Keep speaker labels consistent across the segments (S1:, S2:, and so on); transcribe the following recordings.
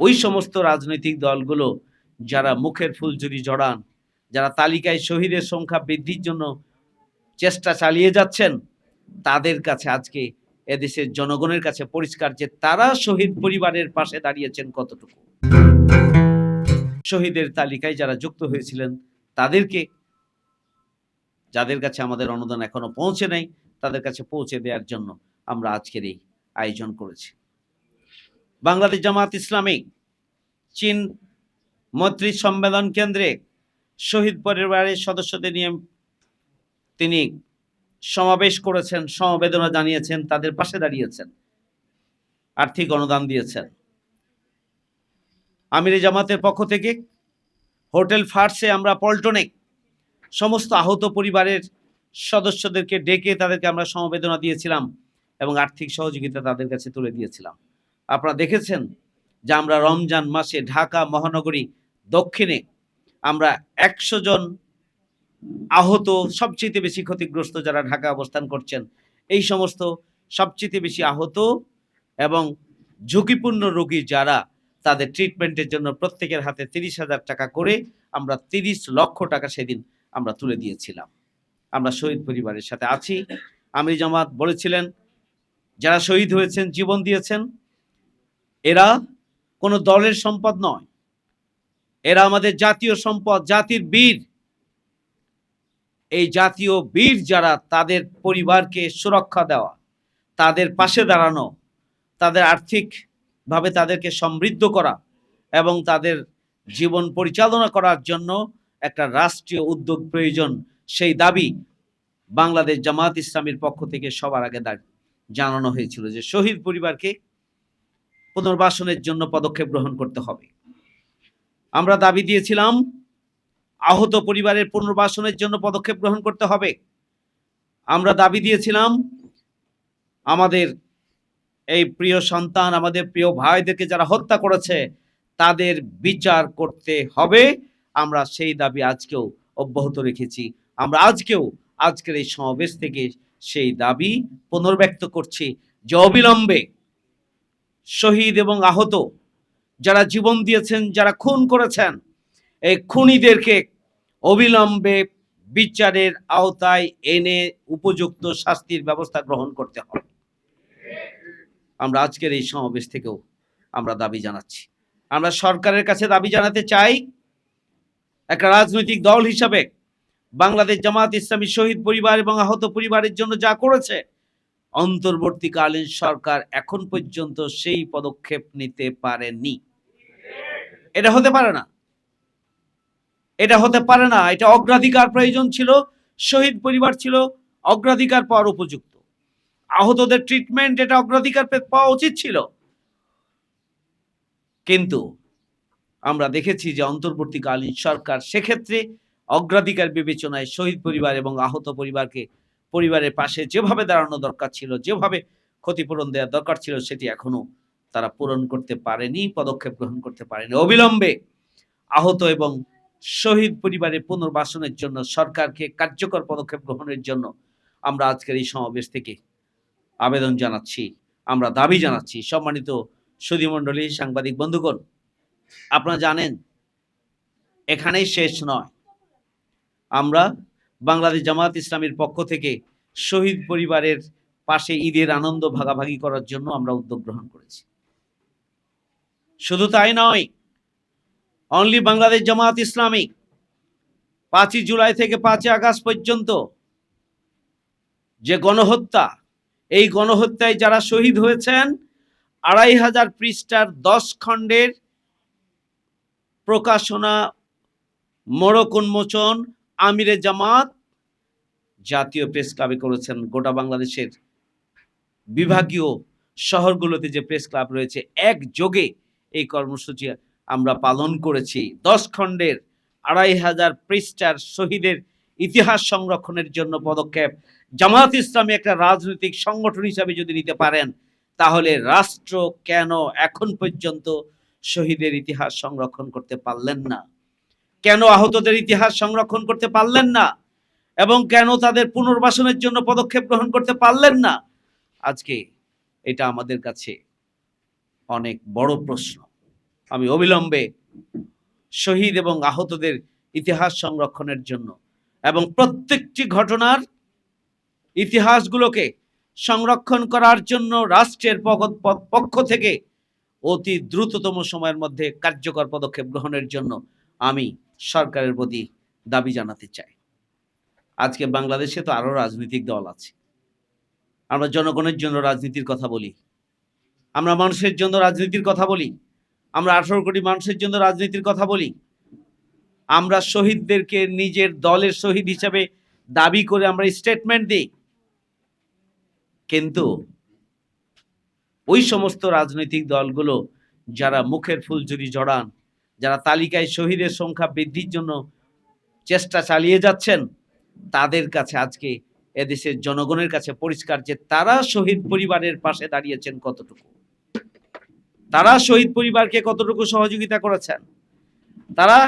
S1: ওই সমস্ত রাজনৈতিক দলগুলো যারা মুখের ফুলঝুরি জড়ান, যারা তালিকায় শহীদের সংখ্যা বৃদ্ধির জন্য চেষ্টা চালিয়ে যাচ্ছেন, তাদের কাছে আজকে এদেশের জনগণের কাছে পরিষ্কার যে তারা শহীদ পরিবারের পাশে দাঁড়িয়েছেন কতটুকু। শহীদের তালিকায় যারা যুক্ত হয়েছিলেন তাদেরকে, যাদের কাছে আমাদের অনুদান এখনো পৌঁছে নাই, তাদের কাছে পৌঁছে দেওয়ার জন্য আমরা আজকের এই আয়োজন করেছি। বাংলাদেশ জামাত ইসলামী চীন মৈত্রী সম্মেলন কেন্দ্রে শহীদ পরিবারের সদস্যদের নিয়ে তিনি সমাবেশ করেছেন, সমবেদনা জানিয়েছেন, তাদের পাশে দাঁড়িয়েছেন, আর্থিক অনুদান দিয়েছেন। আমিরে জামাতের পক্ষ থেকে হোটেল ফার্সে আমরা পল্টনে সমস্ত আহত পরিবারের সদস্যদেরকে ডেকে তাদেরকে আমরা সমবেদনা দিয়েছিলাম এবং আর্থিক সহযোগিতা তাদের কাছে তুলে দিয়েছিলাম। আপনারা দেখেছেন যে আমরা রমজান মাসে ঢাকা মহানগরী দক্ষিণে আমরা ১০০ জন আহত, সবচেয়ে বেশি ক্ষতিগ্রস্ত যারা ঢাকা অবস্থান করছেন, এই সমস্ত সবচেয়ে বেশি আহত এবং ঝুঁকিপূর্ণ রোগী যারা, তাদের ট্রিটমেন্টের জন্য প্রত্যেকের হাতে ৩০,০০০ টাকা করে আমরা ৩০ লক্ষ টাকা সেদিন আমরা তুলে দিয়েছিলাম। আমরা শহীদ পরিবারের সাথে আছি। আমির জামাত বলেছিলেন যারা শহীদ হয়েছেন, জীবন দিয়েছেন, এরা কোনো দলের সম্পদ নয়, এরা আমাদের জাতীয় সম্পদ, জাতির বীর। এই জাতীয় বীর যারা, তাদের পরিবারকে সুরক্ষা দেওয়া, তাদের পাশে দাঁড়ানো, তাদের আর্থিকভাবে তাদেরকে সমৃদ্ধ করা এবং তাদের জীবন পরিচালনা করার জন্য একটা রাষ্ট্রীয় উদ্যোগ প্রয়োজন, সেই দাবি বাংলাদেশ জামাত ইসলামীর পক্ষ থেকে সবার আগে জানানো হয়েছিল যে শহীদ পরিবারকে পুনর্বাসনের জন্য পদক্ষেপ গ্রহণ করতে হবে। আমরা দাবি দিয়েছিলাম আহত পরিবারের পুনর্বাসনের জন্য পদক্ষেপ গ্রহণ করতে হবে। আমরা দাবি দিয়েছিলাম আমাদের এই প্রিয় সন্তান, আমাদের প্রিয় ভাইদেরকে যারা হত্যা করেছে তাদের বিচার করতে হবে। আমরা সেই দাবি আজকেও অব্যাহত রেখেছি। আমরা আজকের এই সমাবেশ থেকে সেই দাবি পুনর্ব্যক্ত করছি যে অবিলম্বে শহীদ এবং আহত যারা জীবন দিয়েছেন, যারা খুন করেছেন, এই খুনিদেরকে অবিলম্বে বিচারের আওতায় এনে উপযুক্ত শাস্তির ব্যবস্থা গ্রহণ করতে হবে। আমরা আজকের এই সমাবেশ থেকেও আমরা দাবি জানাচ্ছি। আমরা সরকারের কাছে দাবি জানাতে চাই, একটা রাজনৈতিক দল হিসাবে বাংলাদেশ জামাত ইসলামী শহীদ পরিবার এবং আহত পরিবারের জন্য যা করেছে, অন্তর্বর্তীকালীন সরকার এখন পর্যন্ত সেই পদক্ষেপ নিতে পারেনি। এটা হতে পারে না, এটা হতে পারে না। এটা অগ্রাধিকার প্রয়োজন ছিল, শহীদ পরিবার ছিল অগ্রাধিকার পাওয়ার উপযুক্ত, আহতদের ট্রিটমেন্ট এটা অগ্রাধিকার পাওয়া উচিত ছিল। কিন্তু আমরা দেখেছি যে অন্তর্বর্তীকালীন সরকার সেক্ষেত্রে অগ্রাধিকার বিবেচনায় শহীদ পরিবার এবং আহত পরিবারের পাশে যেভাবে দাঁড়ানো দরকার ছিল, যেভাবে ক্ষতিপূরণ দেওয়া দরকার ছিল, সেটি এখনো তারা পূরণ করতে পারেনি, পদক্ষেপ গ্রহণ করতে পারেনি। অবিলম্বে আহত এবং শহীদ পরিবারের পুনর্বাসনের জন্য সরকারকে কার্যকর পদক্ষেপ গ্রহণের জন্য আমরা আজকের এই সমাবেশ থেকে আবেদন জানাচ্ছি, আমরা দাবি জানাচ্ছি। সম্মানিত সুধীমণ্ডলী, সাংবাদিক বন্ধুগণ, আপনারা জানেন এখানেই শেষ নয়। আমরা বাংলাদেশ জামাত ইসলামীর পক্ষ থেকে শহীদ পরিবারের পাশে ঈদের আনন্দ ভাগাভাগি করার জন্য আমরা উদ্যোগ গ্রহণ করেছি। শুধু তাই নয়, অনলি বাংলাদেশ জামাত ইসলামী 5ই জুলাই থেকে 5ই আগস্ট পর্যন্ত যে গণহত্যা, এই গণহত্যায় যারা শহীদ হয়েছেন, 2500 পৃষ্ঠার 10 খণ্ডের প্রকাশনা মোড়ক উন্মোচন আমিরে জামাত জাতীয় প্রেস ক্লাবে করেছেন। গোটা বাংলাদেশের বিভাগীয় শহরগুলোতে যে প্রেস ক্লাব রয়েছে, একযোগে এই কর্মসূচি আমরা পালন করেছি। 10 খণ্ডের 2500 পৃষ্ঠার শহীদের ইতিহাস সংরক্ষণের জন্য পদক্ষেপ জামাত ইসলামী একটা রাজনৈতিক সংগঠন হিসাবে যদি নিতে পারেন, তাহলে রাষ্ট্র কেন এখন পর্যন্ত শহীদের ইতিহাস সংরক্ষণ করতে পারলেন না? কেন আহতদের ইতিহাস সংরক্ষণ করতে পারলেন না? এবং কেন তাদের পুনর্বাসনের জন্য পদক্ষেপ গ্রহণ করতে পারলেন না? আজকে এটা আমাদের কাছে অনেক বড় প্রশ্ন। আমি অবিলম্বে শহীদ এবং আহতদের ইতিহাস সংরক্ষণের জন্য এবং প্রত্যেকটি ঘটনার ইতিহাসগুলোকে সংরক্ষণ করার জন্য রাষ্ট্রের পক্ষ থেকে অতি দ্রুততম সময়ের মধ্যে কার্যকর পদক্ষেপ গ্রহণের জন্য আমি সরকারের প্রতি দাবি জানাতে চাই। আজকে বাংলাদেশে তো আরো রাজনৈতিক দল আছে। আমরা জনগণের জন্য রাজনীতির কথা বলি, আমরা মানুষের জন্য রাজনীতির কথা বলি, আমরা 18 কোটি মানুষের জন্য রাজনীতির কথা বলি, আমরা শহীদদেরকে নিজের দলের শহীদ হিসেবে দাবি করে আমরা স্টেটমেন্ট দিই। কিন্তু ওই সমস্ত রাজনৈতিক দলগুলো যারা মুখের ফুলঝুরি জড়ান, যারা তালিকায় শহীদের সংখ্যা বৃদ্ধির জন্য চেষ্টা চালিয়ে যাচ্ছেন, তাদের কাছে আজকে এদেশের জনগণের কাছে পরিষ্কার যে তারা শহীদ পরিবারের পাশে দাঁড়িয়েছেন কতটুকু, তারা শহীদ পরিবারকে কতটুকু সহযোগিতা করেছেন, তারা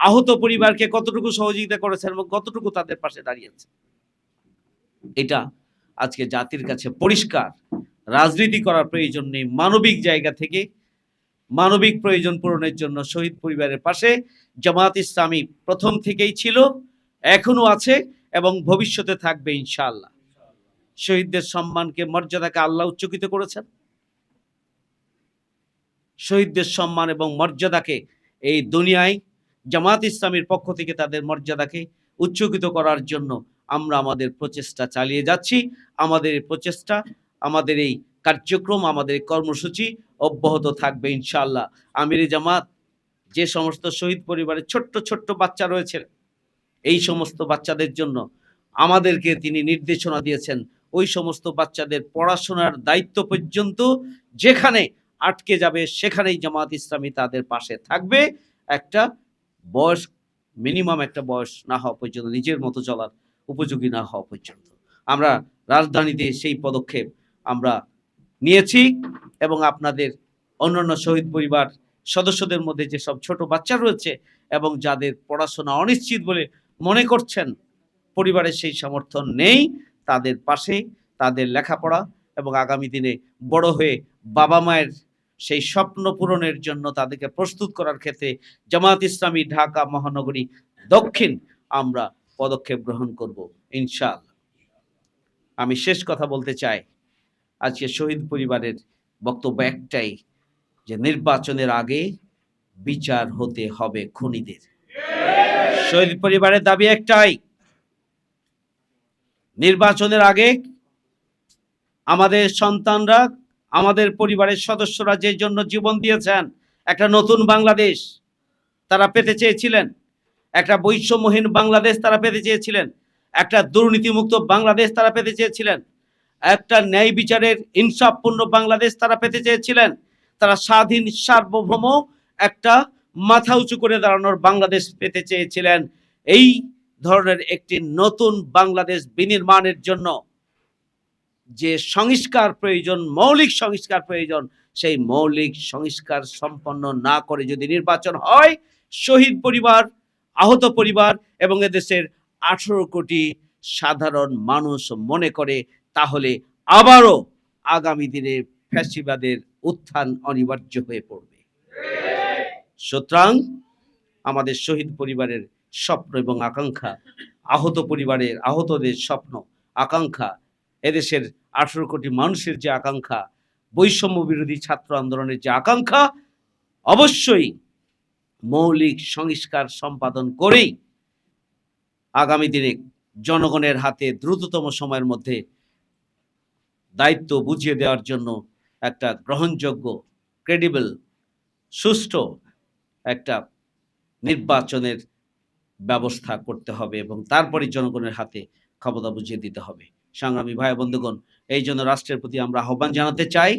S1: আহত পরিবারকে কতটুকু সহযোগিতা করেছেন এবং কতটুকু তাদের পাশে দাঁড়িয়েছে। এটা আজকে জাতির কাছে পরিষ্কার। রাজনীতি করার প্রয়োজন নেই, মানবিক জায়গা থেকে মানবিক প্রয়োজন পূরণের জন্য শহীদ পরিবারের পাশে জামায়াত ইসলামী প্রথম থেকেই ছিল, এখনো আছে এবং ভবিষ্যতে থাকবে ইনশাআল্লাহ। শহীদদের সম্মানকে, মর্যাদাকে আল্লাহ উচ্চকিত করেছেন। শহীদদের সম্মান এবং মর্যাদাকে এই দুনিয়ায় জামায়াত ইসলামীর পক্ষ থেকে তাদের মর্যাদাকে উচ্চকিত করার জন্য আমরা আমাদের প্রচেষ্টা চালিয়ে যাচ্ছি। আমাদের এই প্রচেষ্টা, আমাদের এই কার্যক্রম, আমাদের এই কর্মসূচি অব্যাহত থাকবে ইনশাআল্লাহ। আমিরে জামাত যে সমস্ত শহীদ পরিবারের ছোট্ট ছোট্ট বাচ্চা রয়েছে, এই সমস্ত বাচ্চাদের জন্য আমাদেরকে তিনি নির্দেশনা দিয়েছেন ওই সমস্ত বাচ্চাদের পড়াশোনার দায়িত্ব পর্যন্ত যেখানে আটকে যাবে সেখানেই জামায়াত ইসলামী তাদের পাশে থাকবে। একটা বয়স, মিনিমাম একটা বয়স না হওয়া পর্যন্ত, নিজের মতো চলার উপযোগী না হওয়া পর্যন্ত। আমরা রাজধানীতে সেই পদক্ষেপ আমরা নিয়েছি এবং আপনাদের অন্যান্য শহীদ পরিবার সদস্যদের মধ্যে যেসব ছোট বাচ্চা রয়েছে এবং যাদের পড়াশোনা অনিশ্চিত বলে মনে করছেন, পরিবারের সেই সমর্থন নেই, তাদের পাশে তাদের লেখাপড়া এবং আগামী দিনে বড় হয়ে বাবা মায়ের সেই স্বপ্ন পূরণের জন্য তাদেরকে প্রস্তুত করার ক্ষেত্রে জামায়াত ইসলামী ঢাকা মহানগরী দক্ষিণ আমরা পদক্ষেপ গ্রহণ করব ইনশাআল্লাহ। আমি শেষ কথা বলতে চাই, আজকে শহীদ পরিবারের বক্তব্য একটাই, যে নির্বাচনের আগে বিচার হতে হবে খুনিদের। শহীদ পরিবারের দাবি একটাই, নির্বাচনের আগে আমাদের সন্তানরা, আমাদের পরিবারের সদস্যরা যে জন্য জীবন দিয়েছেন, একটা নতুন বাংলাদেশ তারা পেতে চেয়েছিলেন, একটা বৈষম্যহীন বাংলাদেশ তারা পেতে চেয়েছিলেন, একটা দুর্নীতিমুক্ত বাংলাদেশ তারা পেতে চেয়েছিলেন, একটা ন্যায় বিচারের ইনসাফপূর্ণ বাংলাদেশ তারা পেতে চেয়েছিলেন, তারা স্বাধীন সার্বভৌম একটা মাথা উঁচু করে দাঁড়ানোর বাংলাদেশ পেতে চেয়েছিলেন। এই ধরনের একটি নতুন বাংলাদেশ বিনির্মাণের জন্য যে সংস্কার প্রয়োজন, মৌলিক সংস্কার প্রয়োজন, সেই মৌলিক সংস্কার সম্পন্ন না করে যদি নির্বাচন হয়, শহীদ পরিবার, আহত পরিবার এবং এদেশের 18 কোটি সাধারণ মানুষ মনে করে, তাহলে আবারও আগামী দিনে ফ্যাসিবাদের উত্থান অনিবার্য হয়ে পড়বে। সুতরাং আমাদের শহীদ পরিবারের স্বপ্ন এবং আকাঙ্ক্ষা, আহত পরিবারের আহতদের স্বপ্ন আকাঙ্ক্ষা, এদেশের 18 কোটি মানুষের যে আকাঙ্ক্ষা, বৈষম্য বিরোধী ছাত্র আন্দোলনের যে আকাঙ্ক্ষা, অবশ্যই মৌলিক সংস্কার সম্পাদন করেই আগামী দিনে জনগণের হাতে দ্রুততম সময়ের মধ্যে দায়িত্ব বুঝিয়ে দেওয়ার জন্য একটা গ্রহণযোগ্য, ক্রেডিবল, সুষ্ঠু একটা নির্বাচনের ব্যবস্থা করতে হবে এবং তারপরে জনগণের হাতে ক্ষমতা বুঝিয়ে দিতে হবে। সংগ্রামী ভাই বন্ধুগণ, এই জন্য রাষ্ট্রের প্রতি আমরা আহ্বান জানাতে চাই।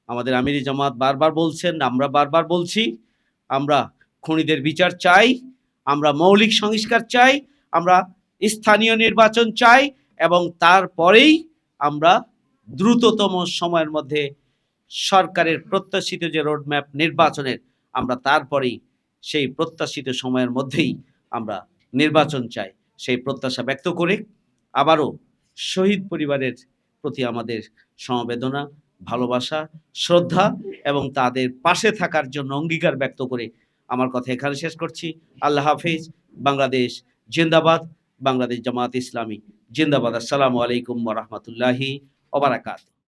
S1: আমাদের আমিরি জামাত বারবার বলছেন, আমরা বারবার বলছি, আমরা খুনিদের বিচার চাই, আমরা মৌলিক সংস্কার চাই, আমরা স্থানীয় নির্বাচন চাই এবং তারপরেই আমরা দ্রুততম সময়ের মধ্যে সরকারের প্রত্যাশিত যে রোডম্যাপ নির্বাচনের, আমরা তারপরেই সেই প্রত্যাশিত সময়ের মধ্যেই আমরা নির্বাচন চাই। সেই প্রত্যাশা ব্যক্ত করে আবারও শহীদ পরিবারের প্রতি আমাদের সমবেদনা ভালোবাসা, শ্রদ্ধা এবং তাদের পাশে থাকার জন্য অঙ্গীকার ব্যক্ত করে আমার কথা এখানে শেষ করছি। আল্লাহ হাফেজ। বাংলাদেশ জিন্দাবাদ। বাংলাদেশ জামায়াত ইসলামী জিন্দাবাদ। আসসালামু আলাইকুম ওয়া রাহমাতুল্লাহি ওয়া বারাকাতুহু।